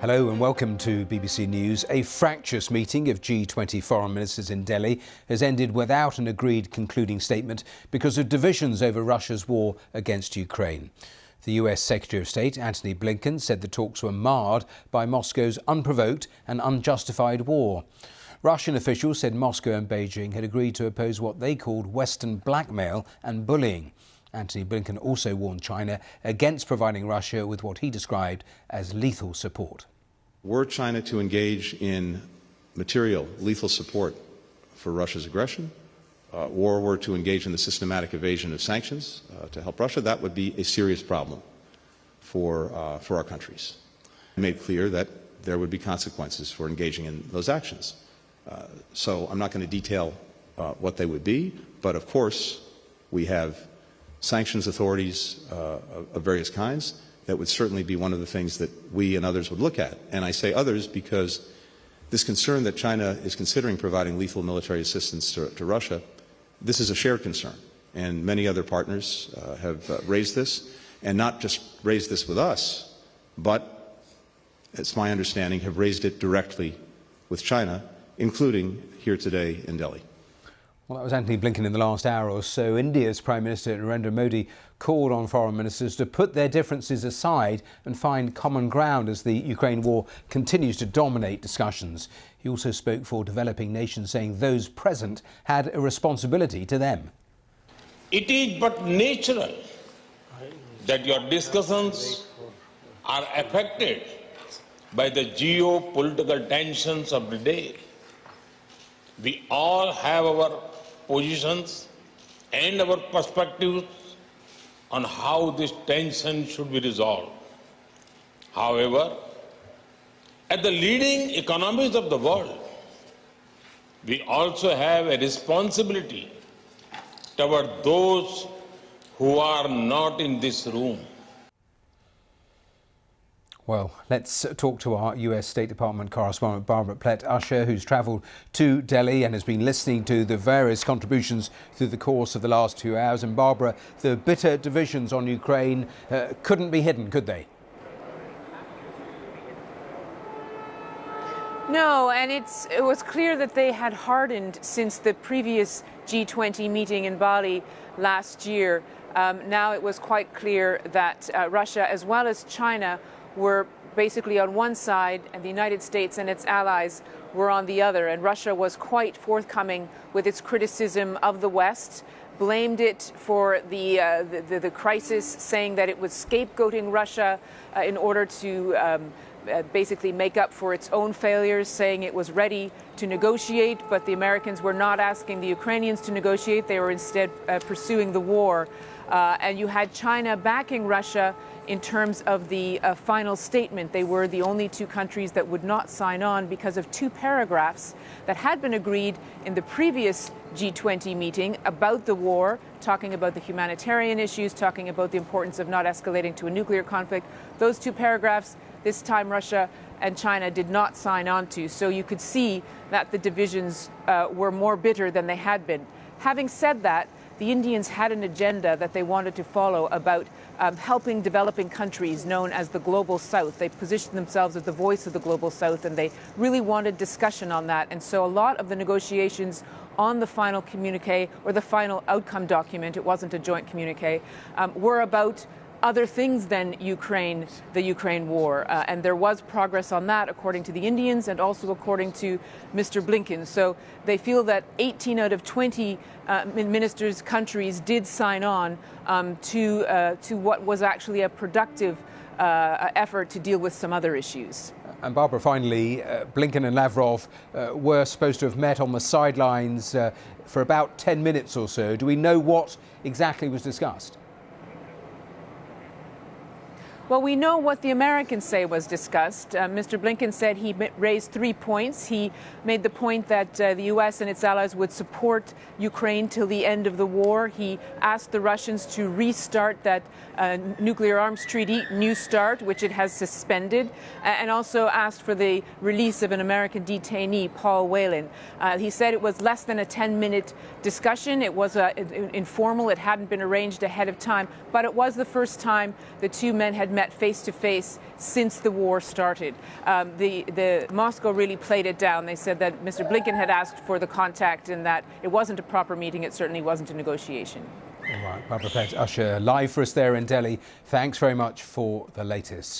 Hello and welcome to BBC News. A fractious meeting of G20 foreign ministers in Delhi has ended without an agreed concluding statement because of divisions over Russia's war against Ukraine. The US Secretary of State, Antony Blinken, said the talks were marred by Moscow's unprovoked and unjustified war. Russian officials said Moscow and Beijing had agreed to oppose what they called Western blackmail and bullying. Antony Blinken also warned China against providing Russia with what he described as lethal support. Were China to engage in material, lethal support for Russia's aggression, or were to engage in the systematic evasion of sanctions to help Russia, that would be a serious problem for our countries. It made clear that there would be consequences for engaging in those actions. So I'm not going to detail what they would be, but of course we have sanctions authorities of various kinds. That would certainly be one of the things that we and others would look at. And I say others because this concern that China is considering providing lethal military assistance to Russia, this is a shared concern. And many other partners have raised this, and not just raised this with us, but, it's my understanding, have raised it directly with China, including here today in Delhi. Well, that was Antony Blinken in the last hour or so. India's Prime Minister Narendra Modi called on foreign ministers to put their differences aside and find common ground as the Ukraine war continues to dominate discussions. He also spoke for developing nations, saying those present had a responsibility to them. It is but natural that your discussions are affected by the geopolitical tensions of the day. We all have our positions and our perspectives on how this tension should be resolved. However, at the leading economies of the world, we also have a responsibility toward those who are not in this room. Well, let's talk to our US State Department correspondent Barbara Plett-Usher, who's travelled to Delhi and has been listening to the various contributions through the course of the last 2 hours. And Barbara, the bitter divisions on Ukraine couldn't be hidden, could they? No, and it was clear that they had hardened since the previous G20 meeting in Bali last year. Now it was quite clear that Russia, as well as China, were basically on one side, and the United States and its allies were on the other. And Russia was quite forthcoming with its criticism of the West, blamed it for the crisis, saying that it was scapegoating Russia in order to basically make up for its own failures, saying it was ready to negotiate, but the Americans were not asking the Ukrainians to negotiate. They were instead pursuing the war. And you had China backing Russia in terms of the final statement. They were the only two countries that would not sign on because of two paragraphs that had been agreed in the previous G20 meeting about the war, talking about the humanitarian issues, talking about the importance of not escalating to a nuclear conflict. Those two paragraphs, this time Russia and China did not sign on to. So you could see that the divisions were more bitter than they had been. Having said that, the Indians had an agenda that they wanted to follow about helping developing countries known as the Global South. They positioned themselves as the voice of the Global South, and they really wanted discussion on that. And so a lot of the negotiations on the final communique, or the final outcome document, it wasn't a joint communique, were about other things than the Ukraine war. And there was progress on that, according to the Indians and also according to Mr. Blinken. So they feel that 18 out of 20 ministers' countries did sign on to what was actually a productive effort to deal with some other issues. And Barbara, finally, Blinken and Lavrov were supposed to have met on the sidelines for about 10 minutes or so. Do we know what exactly was discussed? Well, we know what the Americans say was discussed. Mr. Blinken said he raised 3 points. He made the point that the U.S. and its allies would support Ukraine till the end of the war. He asked the Russians to restart that nuclear arms treaty, New START, which it has suspended, and also asked for the release of an American detainee, Paul Whelan. He said it was less than a 10-minute discussion. It was informal. It hadn't been arranged ahead of time, but it was the first time the two men had met met face to face since the war started. The Moscow really played it down. They said that Mr. Blinken had asked for the contact and that it wasn't a proper meeting. It certainly wasn't a negotiation. All right, Barbara Pett Usher live for us there in Delhi. Thanks very much for the latest.